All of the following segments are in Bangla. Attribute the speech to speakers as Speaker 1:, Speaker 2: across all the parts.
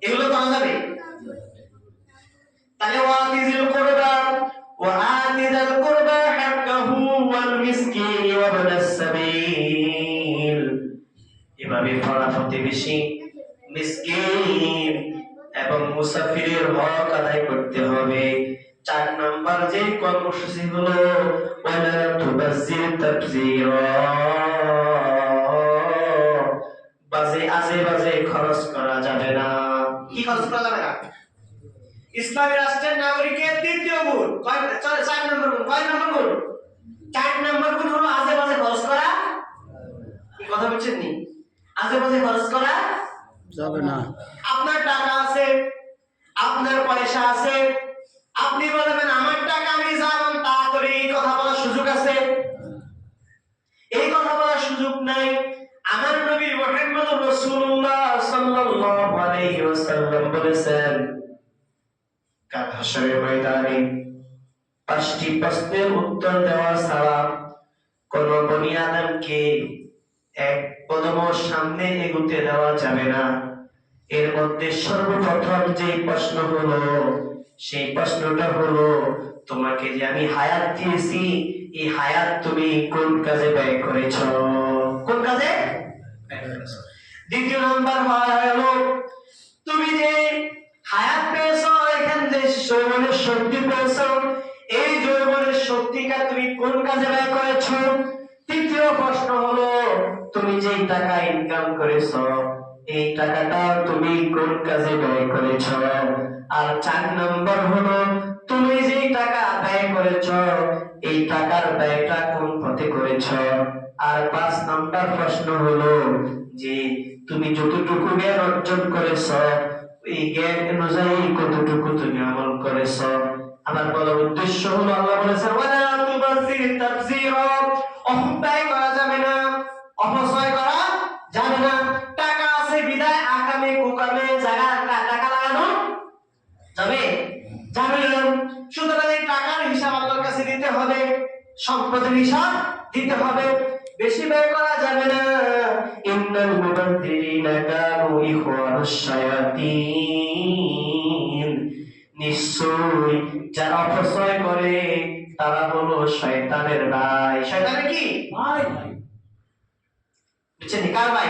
Speaker 1: এগুলো করা যাবে? তাহলে ওয়াতিজিল কুরবা ওয়া আতিজাল কুরবা হাক্কাহু ওয়াল মিসকিন ওয়া ইবনাস সাবিল, এভাবে পাড়া প্রতিবেশী, মিসকিন এবং মুসাফিরের হক আদায় করতে হবে। 4 নাম্বার যে কর্মসূচি হলো ওয়ালা তুবাজ্জির তাবযীরা, বাজে আজে বাজে খরচ করা যাবে না। কি খরচ করা যাবে না? ইসলামী রাষ্ট্রের নাগরিকের দ্বিতীয় গুণ, 4 নম্বর গুণ, কয় নম্বর গুণ? 4 নম্বর গুণ হলো আজে বাজে খরচ করা। কি কথা বলছেন নি? আজে বাজে খরচ করা
Speaker 2: যাবে না।
Speaker 1: আপনার টাকা আছে, আপনার পয়সা আছে, আপনি বলবেন আমার টাকা আমি যা মন তা করি, এই কথা বলার সুযোগ আছে? এই কথা বলার সুযোগ নাই। আমার নবী মুহাম্মদুর রাসূলুল্লাহ সাল্লাল্লাহু আলাইহি ওয়াসাল্লাম বলেছেন, কাল হাশরের ময়দানে 5টি প্রশ্নের উত্তর দেওয়া ছাড়া কোন বনি আদমকে এক কদমও সামনে এগুতে দেওয়া যাবে না। এর মধ্যে সর্বপ্রথম যে প্রশ্ন হলো, সেই প্রশ্নটা হলো, তোমাকে যে আমি হায়াত দিয়েছি, এই হায়াত তুমি কোন কাজে ব্যয় করেছ? কোন কাজে ব্যয় করেছ? দ্বিতীয় নাম্বার হলো, তুমি যে হায়াত পেয়েছো, এখান থেকে যৌবনের শক্তি পেয়েছো, এই যৌবনের শক্তিটা তুমি কোন কাজে ব্যয় করেছ? তৃতীয় প্রশ্ন হলো, তুমি যে টাকা ইনকাম করেছো, এই টাকাটা তুমি কোন কাজে ব্যয় করেছ? আর 4 নম্বর হলো, তুমি যে টাকা ব্যয় করেছ, এই টাকার ব্যয়টা কোন পথে করেছ? আর 5 নম্বর প্রশ্ন হলো যে তুমি যতটুকু জ্ঞান অর্জন করেছ, এই জ্ঞান অনুযায়ী কতটুকু তুমি আমল করেছ? আমার বলার উদ্দেশ্য হলো, আল্লাহ বলেছেন ওয়ালা তুবাযির তাবযীরা, অপব্যয় করা যাবে না, অপচয় করা যাবে না। টাকা আছে বিদায় আকামে কুকামে জায়গা টাকা লাগানো যাবে? যাবে না। সুতরাং এই টাকার হিসাব আল্লাহর কাছে দিতে হবে, সম্পদের হিসাব দিতে হবে, বেশি ব্যয় করা যাবে না। ইন্নাল মুবাযযিরিনা কানু ইখওয়ানুশ শায়াতিন, নিশ্চয় যারা অপচয় করে তারা হলো শয়তানের ভাই। শয়তানের কি ভাই? বুঝছেন? কার ভাই?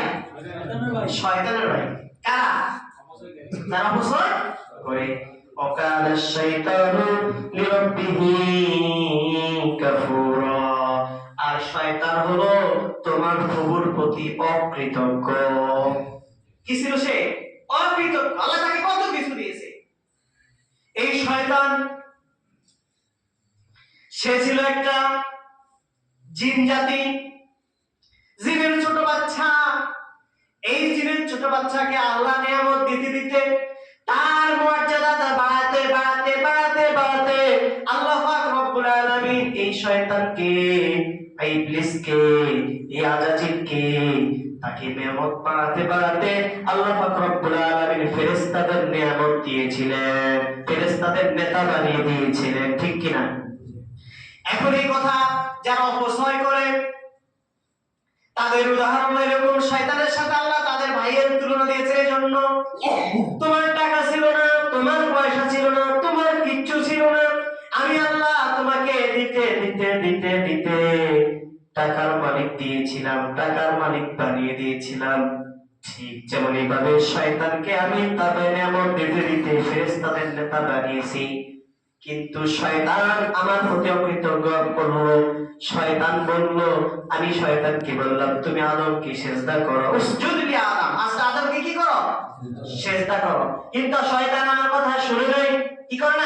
Speaker 1: শয়তানের ভাই। কারা? যারা অপচয় করে। ওয়াকানা শাইতানু লিরাব্বিহি কাফুরা, আর শয়তান হলো তোমার প্রভুর প্রতি অকৃতজ্ঞ। কি ছিল সে? অকৃতজ্ঞ। আল্লাহ তাকে কত কিছু দিয়েছে। এই শয়তান, সে ছিল একটা জিন জাতি, জিনের ছোট বাচ্চা। এই জিনের ছোট বাচ্চাকে আল্লাহ নিয়ামত দিতে দিতে তার মর্যাদা বাড়াতে বাড়াতে বাড়াতে বাড়াতে আল্লাহ পাক রব্বুল আলামিন এই শয়তানকে, এই ইবলিসকে, এই আজাজিলকে, তাকে নিয়ামত বাড়াতে বাড়াতে আল্লাহ পাক রব্বুল আলামিন ফেরেশতাদের নিয়ামত দিয়েছিলেন, ফেরেশতাদের নেতা বানিয়ে দিয়েছিলেন। ঠিক কি না? এখন এই কথা যারা অপচয় করে, তাদের উদাহরণ এরকম, শয়তানের সাথে আল্লাহ তাদের ভাইয়ের তুলনা দিয়েছে। এজন্য তোমার টাকা ছিল না, তোমার পয়সা ছিল না, তোমার কিচ্ছু ছিল না, আমি আল্লাহ তোমাকে দিতে দিতে দিতে দিতে টাকার মালিক দিয়েছিলাম, টাকার মালিক বানিয়ে দিয়েছিলাম। ঠিক যেমন এইভাবে শয়তানকে আমি তাদের নিয়ামত দিতে দিতে ফেরেশতাদের নেতা বানিয়েছি। কিন্তু শয়তান আমার প্রতি অকৃতজ্ঞ করলো। শয়তান বলল, আমি শয়তানকে বললাম তুমি আদমকে সিজদা করো, উসজুদ লি আদম, আচ্ছা আদমকে কি করো? সিজদা করো। কিন্তু শয়তান আমার কথা শুনে নাই, কি করে না?